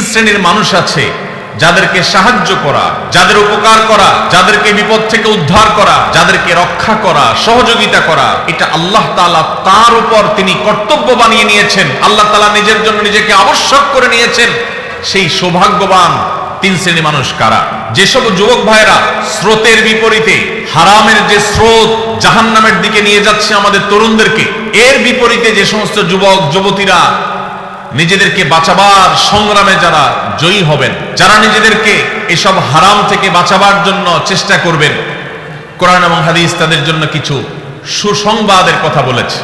শ্রেণীর মানুষ আছে যাদেরকে সাহায্য করা, যাদের উপকার করা, যাদেরকে বিপদ থেকে উদ্ধার করা, যাদেরকে রক্ষা করা, সহযোগিতা করা, এটা আল্লাহ তাআলা তার উপর তিনি কর্তব্য বানিয়ে নিয়েছেন। আল্লাহ তাআলা নিজের জন্য নিজেকে আবশ্যক করে নিয়েছেন। সেই সৌভাগ্যবান তিন শ্রেণীর মানুষ কারা? যেসব যুবক ভাইরা স্রোতের বিপরীতে, হারামের যে স্রোত জাহান্নামের দিকে নিয়ে যাচ্ছে আমাদের তরুণদেরকে, এর বিপরীতে যে সমস্ত যুবক যুবতীরা নিজেদেরকে বাঁচাবার সংগ্রামে যারা জয়ী হবেন, যারা নিজেদেরকে এসব হারাম থেকে বাঁচাবার জন্য চেষ্টা করবেন, কোরআন এবং হাদিস তাদের জন্য কিছু সুসংবাদের কথা বলেছে।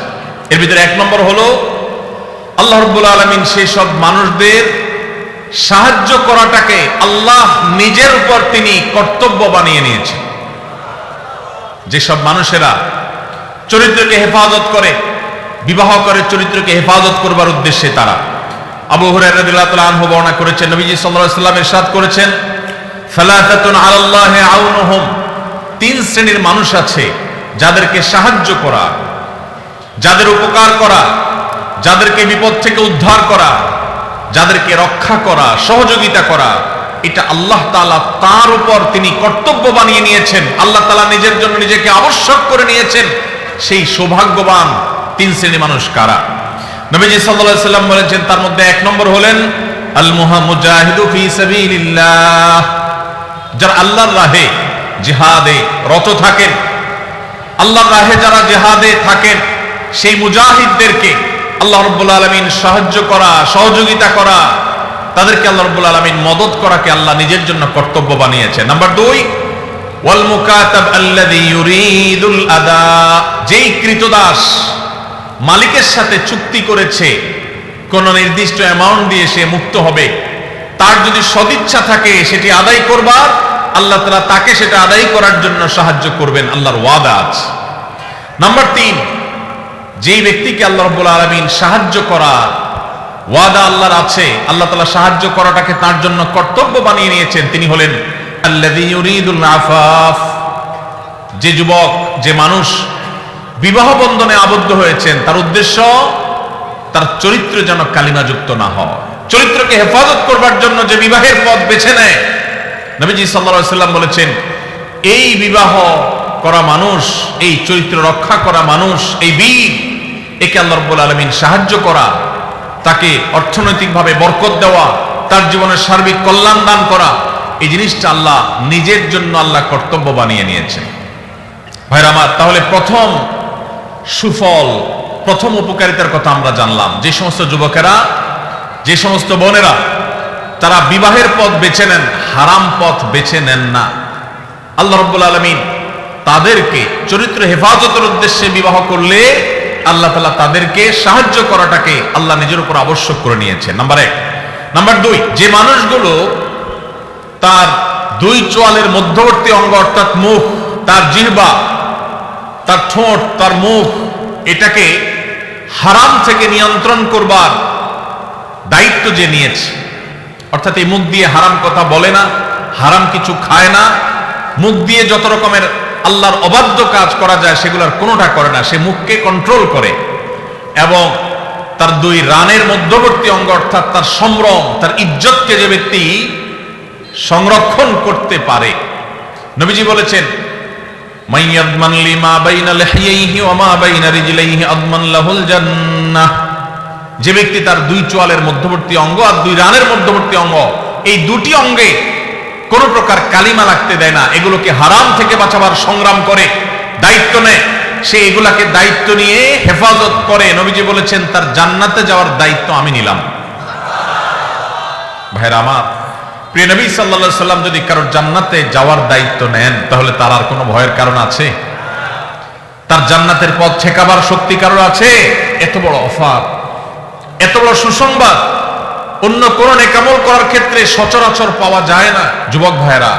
এর ভিতরে এক নম্বর হলো আল্লাহ রাব্বুল আলামিন সেই সব মানুষদের সাহায্য করাটাকে আল্লাহ নিজের উপর তিনি কর্তব্য বানিয়ে নিয়েছেন। যেসব মানুষেরা চরিত্রকে হেফাজত করে, বিবাহ করে চরিত্রকে হেফাজত করবার উদ্দেশ্যে তারা, আবু হুরায়রা রাদিয়াল্লাহু তাআলা আনহু বর্ণনা করেছেন, নবীজি সাল্লাল্লাহু আলাইহি ওয়াসাল্লাম ইরশাদ করেছেন, সালাসাতুন আলাল্লাহি আউনুহুম, তিন শ্রেণীর মানুষ আছে যাদেরকে সাহায্য করা, যাদের উপকার করা, যাদেরকে বিপদ থেকে উদ্ধার করা, যাদেরকে রক্ষা করা, সহযোগিতা করা, এটা আল্লাহ তাআলা তার উপর তিনি কর্তব্য বানিয়ে নিয়েছেন। আল্লাহ তাআলা নিজের জন্য নিজেকে আবশ্যক করে নিয়েছেন। সেই সৌভাগ্যবান তিন শ্রেণীর মানুষ কারা? নবীজি সাল্লাল্লাহু আলাইহি ওয়াসাল্লাম বলেছেন, তার মধ্যে এক নম্বর হলেন আল মুজাহিদু ফি সাবিলিল্লাহ, যারা আল্লাহর রাহে জিহাদে রত থাকেন, আল্লাহর রাহে যারা জিহাদে থাকেন, সেই মুজাহিদদেরকে আল্লাহ রাব্বুল আলামিন সাহায্য করা, সহযোগিতা করা, তাদেরকে আল্লাহ রাব্বুল আলামিন মদদ করাকে আল্লাহ নিজের জন্য কর্তব্য বানিয়েছেন। নাম্বার 2, ওয়াল মুকাতাব আল্লাযী ইউরিদুল আদা, যেই কৃতদাস মালিকের সাথে চুক্তি করেছে কোন নির্দিষ্ট অ্যামাউন্ট দিয়ে সে মুক্ত হবে, তার যদি সদিচ্ছা থাকে সেটি আদায় করবার, আল্লাহ তাআলা তাকে সেটা আদায় করার জন্য সাহায্য করবেন, আল্লাহর ওয়াদা আছে। নাম্বার 3, যেই ব্যক্তিকে আল্লাহ রাব্বুল আলামিন সাহায্য করা ওয়াদা আল্লাহর আছে, আল্লাহ তাআলা সাহায্য করাটাকে তার জন্য কর্তব্য বানিয়ে নিয়েছেন, তিনি হলেন আল্লাযী ইউরিদুল আফাফ, যে যুবক, যে মানুষ বিবাহ বন্ধনে আবদ্ধ হয়েছেন, তার উদ্দেশ্য তার চরিত্র যেন কালিমাযুক্ত না হয়, চরিত্রকে হেফাজত করবার জন্য যে বিবাহের পথ বেছে নেয়, নবীজি সাল্লাল্লাহু আলাইহি ওয়াসাল্লাম বলেছেন, এই বিবাহ করা মানুষ, এই চরিত্র রক্ষা করা মানুষ, এই বীর, একে আল্লাহ রাব্বুল আলামিন সাহায্য করা, তাকে অর্থনৈতিকভাবে বরকত দেওয়া, তার জীবনের সার্বিক কল্যাণ দান করা, এই জিনিসটা আল্লাহ নিজের জন্য আল্লাহ কর্তব্য বানিয়ে নিয়েছেন। ভাইরা আমার, তাহলে প্রথম সুফল, প্রথম উপকারিতার কথা আমরা জানলাম। যে সমস্ত যুবকেরা, যে সমস্ত বোনেরা তারা বিবাহের পথ বেছে নেন, হারাম পথ বেছে নেন না, আল্লাহ রাব্বুল আলামিন তাদেরকে চরিত্র হেফাজতের উদ্দেশ্যে বিবাহ করলে আল্লাহ তাআলা তাদেরকে সাহায্য করাটাকে আল্লাহ নিজের উপর আবশ্যক করে নিয়েছেন। নাম্বার 1। নাম্বার 2, যে মানুষগুলো তার দুই চোয়ালের মধ্যবর্তী অঙ্গ অর্থাৎ মুখ, তার জিহ্বা, তার ঠোঁট, তার মুখ, এটাকে হারাম থেকে নিয়ন্ত্রণ করবার দায়িত্ব যে নিয়েছে, অর্থাৎ এই মুখ দিয়ে হারাম কথা বলে না, হারাম কিছু খায় না, মুখ দিয়ে যত রকমের আল্লাহর অবাধ্য কাজ করা যায় সেগুলোর কোনোটা করে না, সে মুখকে কন্ট্রোল করে, এবং তার দুই রানের মধ্যবর্তী অঙ্গ অর্থাৎ তার সম্ভ্রম, তার ইজ্জতকে যে ব্যক্তি সংরক্ষণ করতে পারে, নবীজি বলেছেন, মাইয়াদমান লিমা বাইনা লিহিয়াইহি ওয়া মা বাইনা রিজলাইহি আদমান লাহুল জান্নাহ, যে ব্যক্তি তার দুই চোয়ালের মধ্যবর্তী অঙ্গ আর দুই রানের মধ্যবর্তী অঙ্গ, এই দুটি অঙ্গে কোন প্রকার কালিমা লাগতে দেয় না, এগুলোকে হারাম থেকে বাঁচাবার সংগ্রাম করে, দায়িত্ব নেয়, সে এগুলাকে দায়িত্ব নিয়ে হেফাজত করে, নবীজি বলেছেন তার জান্নাতে যাওয়ার দায়িত্ব আমি নিলাম। ভাইরা আমার, প্রিয় নবী সাল্লাল্লাহু আলাইহি সাল্লাম যদি কারোর জান্নাতে যাওয়ার দায়িত্ব নেন, তাহলে তার আর কোনো ভয়ের কারণ আছে? তার জান্নাতের পথ ঠেকাবার শক্তি কারোর আছে? এত বড় অফার, এত বড় সুসংবাদ অন্য কোন নেকামল করার ক্ষেত্রে সচরাচর পাওয়া যায় না। যুবক ভাইরা,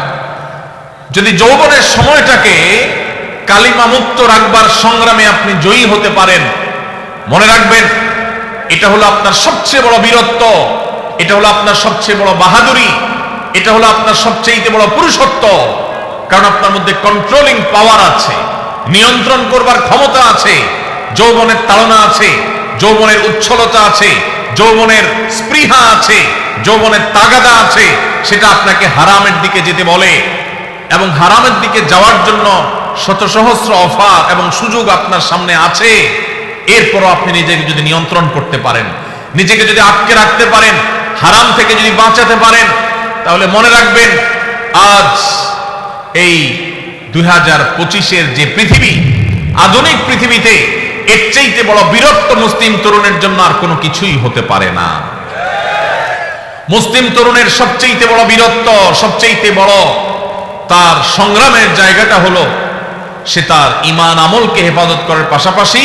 যদি যৌবনের সময়টাকে কালিমা মুক্ত রাখবার সংগ্রামে আপনি জয়ী হতে পারেন, মনে রাখবেন এটা হলো আপনার সবচেয়ে বড় বীরত্ব, এটা হলো আপনার সবচেয়ে বড় বাহাদুরি, এটা হলো আপনার সবচেয়ে বড় পুরুষত্ব, কারণ আপনার মধ্যে কন্ট্রোলিং পাওয়ার আছে, নিয়ন্ত্রণ করবার ক্ষমতা আছে, যৌবনের তাড়না আছে, যৌবনের উচ্ছলতা আছে, যৌবনের স্পৃহা আছে, যৌবনের তাগাদা আছে, সেটা আপনাকে হারামের দিকে যেতে বলে। এবং হারামের দিকে যাওয়ার জন্য শত সহস্র অফার এবং সুযোগ আপনার সামনে আছে। এরপরও আপনি নিজেকে যদি নিয়ন্ত্রণ করতে পারেন, নিজেকে যদি আটকে রাখতে পারেন, হারাম থেকে যদি বাঁচাতে পারেন, তাহলে মনে রাখবেন আজ এই 2025-এর যে পৃথিবী, আধুনিক পৃথিবীতে এর চাইতে বড় বীরত্ব মুসলিম তরুণের জন্য আর কোনো কিছুই হতে পারে না। মুসলিম তরুণের সবচেয়ে বড় বীরত্ব, সবচেয়ে বড় তার সংগ্রামের জায়গাটা হলো সে তার ঈমান আমলকে হেফাজত করার পাশাপাশি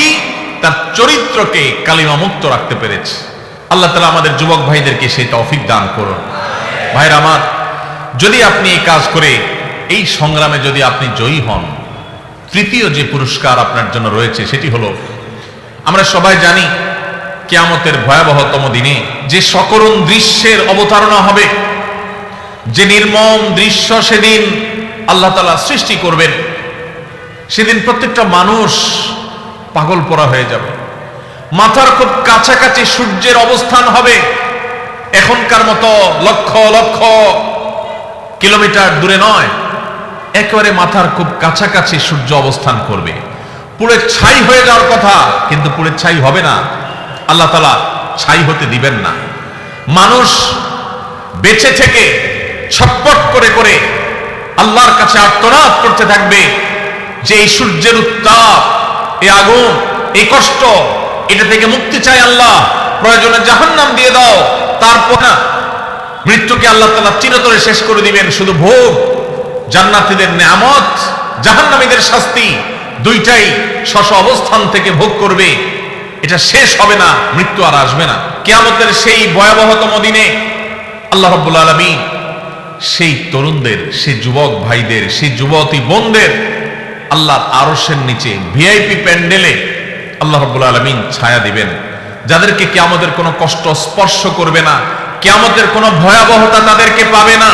তার চরিত্রকে কালিমা মুক্ত রাখতে পেরেছে। আল্লাহ তাআলা আমাদের যুবক ভাইদেরকে সেই তৌফিক দান করুন। ভাইরা আমার, যদি আপনি এই কাজ করে এই সংগ্রামে যদি আপনি জয়ী হন, তৃতীয় যে পুরস্কার আপনার জন্য রয়েছে সেটি হলো, আমরা সবাই জানি কিয়ামতের ভয়াবহতম দিনে যে সকরুণ দৃশ্যের অবতারণা হবে, যে নির্মম দৃশ্য সেদিন আল্লাহ তাআলা সৃষ্টি করবেন, সেদিন প্রত্যেকটা মানুষ পাগল পরা হয়ে যাবে। মাথার খুব কাছাকাছি সূর্যের অবস্থান হবে, এখনকার মতো লক্ষ লক্ষ কিলোমিটার দূরে নয়, একেবারে মাথার খুব কাছাকাছি সূর্য অবস্থান করবে। পুড়ে ছাই হয়ে যাওয়ার কথা, কিন্তু পুড়ে ছাই হবে না, আল্লাহ তাআলা ছাই হতে দিবেন না। মানুষ বেঁচে থেকে ছটপট করে করে আল্লাহর কাছে আর্তনাদ করতে থাকবে যে এই সূর্যের উত্তাপ, এই আগুন, এই কষ্ট, এটা থেকে মুক্তি চাই আল্লাহ, প্রয়োজনে জাহান্নাম দিয়ে দাও। তারপর না, মৃত্যুকে আল্লাহ তাআলা চিরতরে শেষ করে দিবেন। শুধু ভোগ, জান্নাতীদের নেয়ামত, জাহান্নামীদের শাস্তি, দুইটাই স্ব অবস্থান থেকে ভোগ করবে। এটা শেষ হবে না, মৃত্যু আর আসবে না। কিয়ামতের সেই ভয়াবহতম দিনে আল্লাহ রাব্বুল আলামিন সেই তরুণদের, সেই যুবক ভাইদের, সেই যুবতী বোনদের আল্লাহর আরশের নিচে ভিআইপি প্যান্ডেলে আল্লাহ রাব্বুল আলামিন ছায়া দিবেন, যাদেরকে কিয়ামতের কোনো কষ্ট স্পর্শ করবে না, কিয়ামতের কোনো ভয়াবহতা তাদেরকে পাবে না,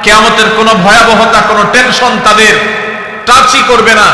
কিয়ামতের কোনো ভয়াবহতা, কোনো টেনশন তাদের টাচই করবে না।